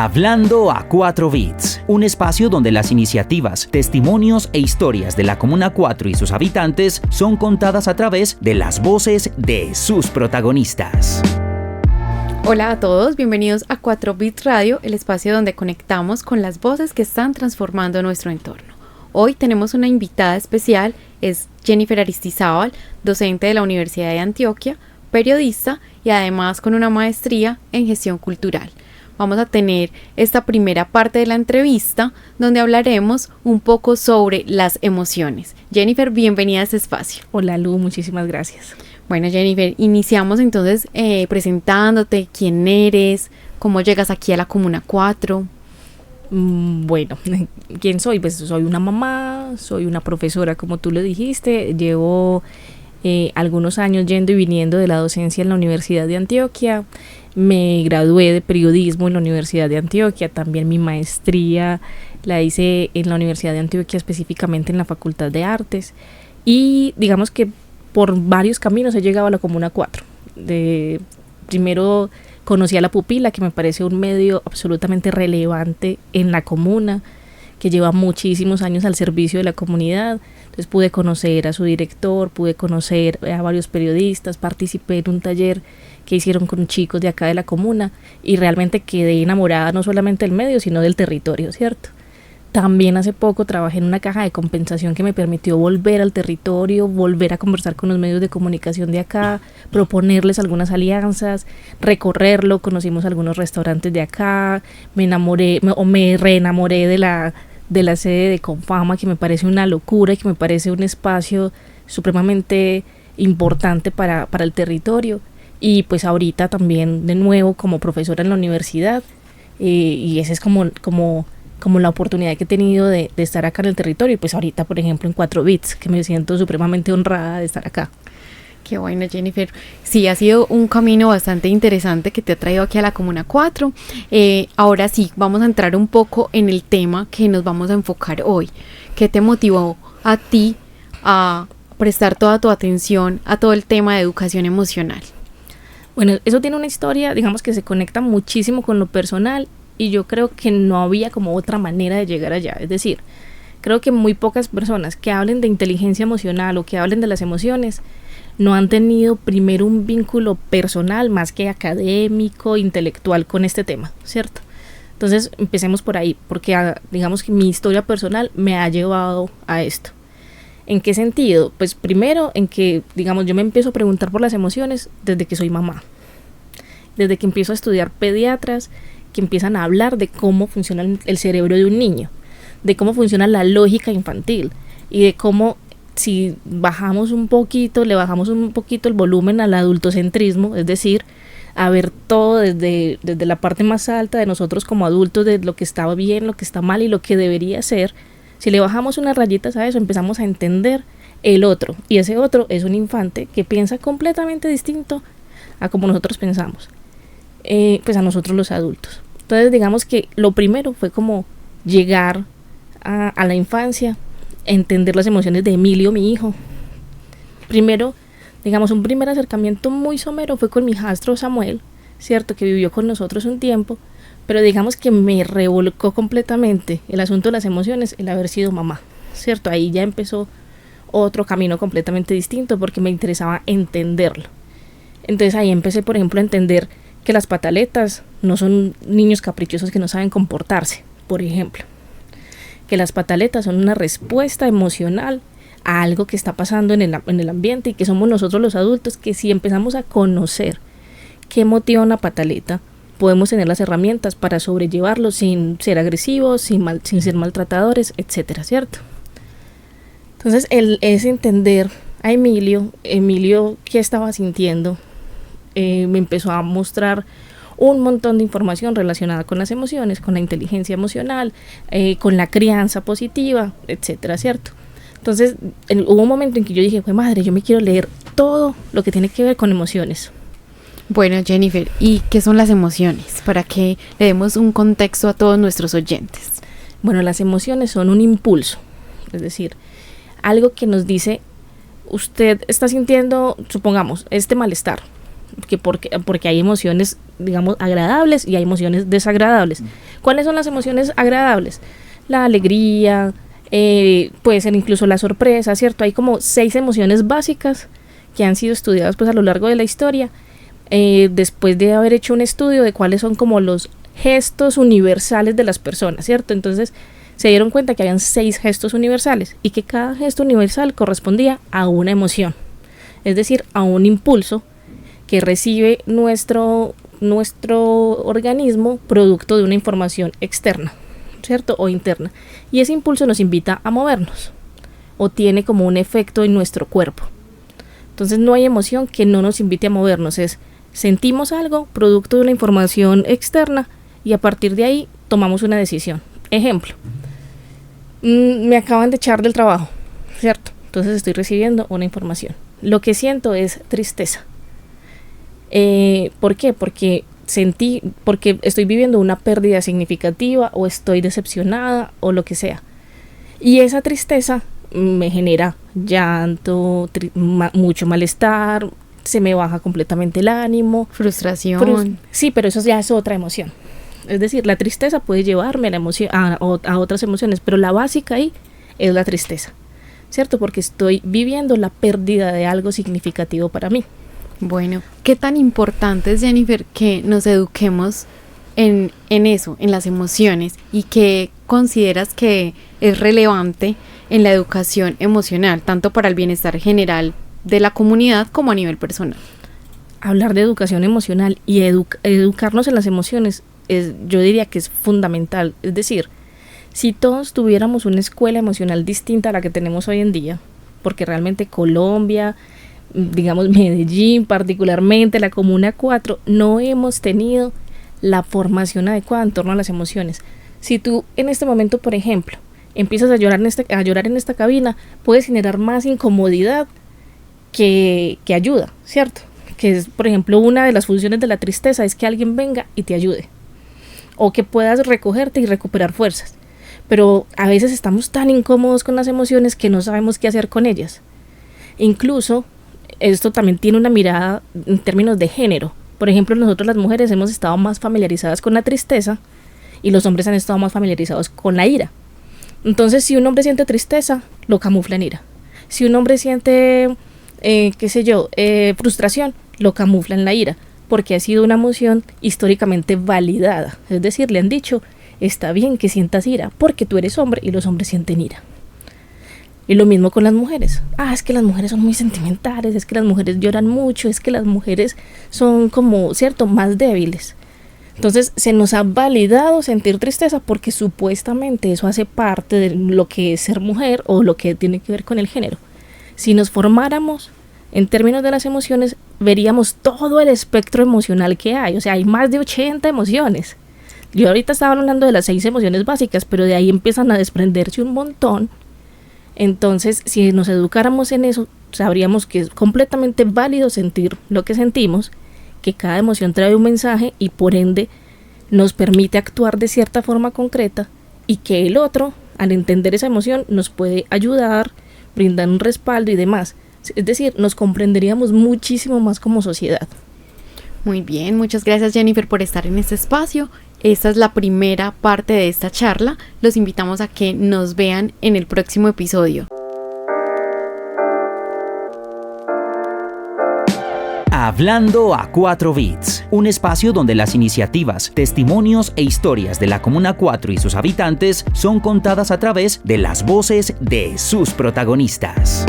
Hablando a 4 Bits, un espacio donde las iniciativas, testimonios e historias de la Comuna 4 y sus habitantes son contadas a través de las voces de sus protagonistas. Hola a todos, bienvenidos a 4 Bits Radio, el espacio donde conectamos con las voces que están transformando nuestro entorno. Hoy tenemos una invitada especial, es Jennifer Aristizábal, docente de la Universidad de Antioquia, periodista y además con una maestría en gestión cultural. Vamos a tener esta primera parte de la entrevista donde hablaremos un poco sobre las emociones. Jennifer, bienvenida a este espacio. Hola Lu, muchísimas gracias. Bueno Jennifer, iniciamos entonces presentándote, quién eres, cómo llegas aquí a la Comuna 4. Bueno, ¿quién soy? Pues soy una mamá, soy una profesora como tú lo dijiste, llevo algunos años yendo y viniendo de la docencia en la Universidad de Antioquia. Me gradué de periodismo en la Universidad de Antioquia, también mi maestría la hice en la Universidad de Antioquia, específicamente en la Facultad de Artes, y digamos que por varios caminos he llegado a la Comuna 4. Primero conocí a La Pupila, que me parece un medio absolutamente relevante en la comuna, que lleva muchísimos años al servicio de la comunidad. Entonces pude conocer a su director, pude conocer a varios periodistas, participé en un taller que hicieron con chicos de acá de la comuna y realmente quedé enamorada no solamente del medio, sino del territorio, ¿cierto? También hace poco trabajé en una caja de compensación que me permitió volver al territorio, volver a conversar con los medios de comunicación de acá, proponerles algunas alianzas, recorrerlo, conocimos algunos restaurantes de acá, me reenamoré de la sede de Confama, que me parece una locura y que me parece un espacio supremamente importante para el territorio. Y pues ahorita también de nuevo como profesora en la universidad, y esa es como la oportunidad que he tenido de estar acá en el territorio, y pues ahorita por ejemplo en 4 Bits, que me siento supremamente honrada de estar acá. Qué bueno Jennifer, sí, ha sido un camino bastante interesante que te ha traído aquí a la Comuna 4. Ahora sí, vamos a entrar un poco en el tema que nos vamos a enfocar hoy. ¿Qué te motivó a ti a prestar toda tu atención a todo el tema de educación emocional? Bueno, eso tiene una historia, digamos que se conecta muchísimo con lo personal, y yo creo que no había como otra manera de llegar allá. Es decir, creo que muy pocas personas que hablen de inteligencia emocional o que hablen de las emociones no han tenido primero un vínculo personal más que académico, intelectual con este tema, ¿cierto? Entonces empecemos por ahí, porque digamos que mi historia personal me ha llevado a esto. ¿En qué sentido? Pues primero en que, digamos, yo me empiezo a preguntar por las emociones desde que soy mamá. Desde que empiezo a estudiar pediatras, que empiezan a hablar de cómo funciona el cerebro de un niño, de cómo funciona la lógica infantil y de cómo si le bajamos un poquito el volumen al adultocentrismo, es decir, a ver todo desde la parte más alta de nosotros como adultos, de lo que está bien, lo que está mal y lo que debería ser. Si le bajamos unas rayitas a eso, empezamos a entender el otro, y ese otro es un infante que piensa completamente distinto a como nosotros pensamos, pues a nosotros los adultos. Entonces digamos que lo primero fue como llegar a la infancia, entender las emociones de Emilio, mi hijo. Primero, digamos, un primer acercamiento muy somero fue con mi hijastro Samuel, cierto, que vivió con nosotros un tiempo, pero digamos que me revolcó completamente el asunto de las emociones, el haber sido mamá, cierto. Ahí ya empezó otro camino completamente distinto porque me interesaba entenderlo. Entonces ahí empecé, por ejemplo, a entender que las pataletas no son niños caprichosos que no saben comportarse, por ejemplo, que las pataletas son una respuesta emocional a algo que está pasando en el ambiente, y que somos nosotros los adultos que, si empezamos a conocer qué motiva una pataleta, podemos tener las herramientas para sobrellevarlo sin ser agresivos, sin ser maltratadores, etcétera, ¿cierto? Entonces es entender a Emilio qué estaba sintiendo. Me empezó a mostrar un montón de información relacionada con las emociones, con la inteligencia emocional, con la crianza positiva, etcétera, ¿cierto? Entonces hubo un momento en que yo dije, madre, yo me quiero leer todo lo que tiene que ver con emociones. Bueno Jennifer, ¿y qué son las emociones? Para que le demos un contexto a todos nuestros oyentes. Bueno, las emociones son un impulso, es decir, algo que nos dice, usted está sintiendo, supongamos, este malestar, porque hay emociones, digamos, agradables y hay emociones desagradables. ¿Cuáles son las emociones agradables? La alegría, puede ser incluso la sorpresa, ¿cierto? Hay como 6 emociones básicas que han sido estudiadas pues a lo largo de la historia, después de haber hecho un estudio de cuáles son como los gestos universales de las personas, ¿cierto? Entonces se dieron cuenta que habían 6 gestos universales y que cada gesto universal correspondía a una emoción, es decir, a un impulso que recibe nuestro organismo producto de una información externa, ¿cierto? O interna. Y ese impulso nos invita a movernos o tiene como un efecto en nuestro cuerpo. Entonces no hay emoción que no nos invite a movernos, sentimos algo producto de una información externa y a partir de ahí tomamos una decisión. Ejemplo, me acaban de echar del trabajo, ¿cierto? Entonces estoy recibiendo una información. Lo que siento es tristeza. ¿Por qué? Porque estoy viviendo una pérdida significativa o estoy decepcionada o lo que sea. Y esa tristeza me genera llanto, mucho malestar, se me baja completamente el ánimo. Frustración. Sí, pero eso ya es otra emoción. Es decir, la tristeza puede llevarme a la emoción, a otras emociones, pero la básica ahí es la tristeza, ¿cierto? Porque estoy viviendo la pérdida de algo significativo para mí. Bueno, ¿qué tan importante es, Jennifer, que nos eduquemos en eso, en las emociones, y qué consideras que es relevante en la educación emocional, tanto para el bienestar general de la comunidad como a nivel personal? Hablar de educación emocional y educarnos en las emociones yo diría que es fundamental. Es decir, si todos tuviéramos una escuela emocional distinta a la que tenemos hoy en día, porque realmente Colombia, digamos Medellín particularmente, la Comuna 4, no hemos tenido la formación adecuada en torno a las emociones. Si tú en este momento, por ejemplo, empiezas a llorar en esta cabina, puedes generar más incomodidad que ayuda, ¿cierto? Que es, por ejemplo, una de las funciones de la tristeza es que alguien venga y te ayude, o que puedas recogerte y recuperar fuerzas. Pero a veces estamos tan incómodos con las emociones que no sabemos qué hacer con ellas. Incluso esto también tiene una mirada en términos de género. Por ejemplo, nosotros las mujeres hemos estado más familiarizadas con la tristeza y los hombres han estado más familiarizados con la ira. Entonces, si un hombre siente tristeza, lo camufla en ira. Si un hombre siente, frustración, lo camufla en la ira, porque ha sido una emoción históricamente validada. Es decir, le han dicho, está bien que sientas ira, porque tú eres hombre y los hombres sienten ira. Y lo mismo con las mujeres. Es que las mujeres son muy sentimentales, es que las mujeres lloran mucho, es que las mujeres son como, ¿cierto?, más débiles. Entonces se nos ha validado sentir tristeza porque supuestamente eso hace parte de lo que es ser mujer o lo que tiene que ver con el género. Si nos formáramos en términos de las emociones, veríamos todo el espectro emocional que hay. O sea, hay más de 80 emociones. Yo ahorita estaba hablando de las 6 emociones básicas, pero de ahí empiezan a desprenderse un montón. Entonces, si nos educáramos en eso, sabríamos que es completamente válido sentir lo que sentimos, que cada emoción trae un mensaje y por ende nos permite actuar de cierta forma concreta, y que el otro, al entender esa emoción, nos puede ayudar, brindar un respaldo y demás. Es decir, nos comprenderíamos muchísimo más como sociedad. Muy bien, muchas gracias, Jennifer, por estar en este espacio. Esta es la primera parte de esta charla. Los invitamos a que nos vean en el próximo episodio. Hablando a 4 Bits, un espacio donde las iniciativas, testimonios e historias de la Comuna 4 y sus habitantes son contadas a través de las voces de sus protagonistas.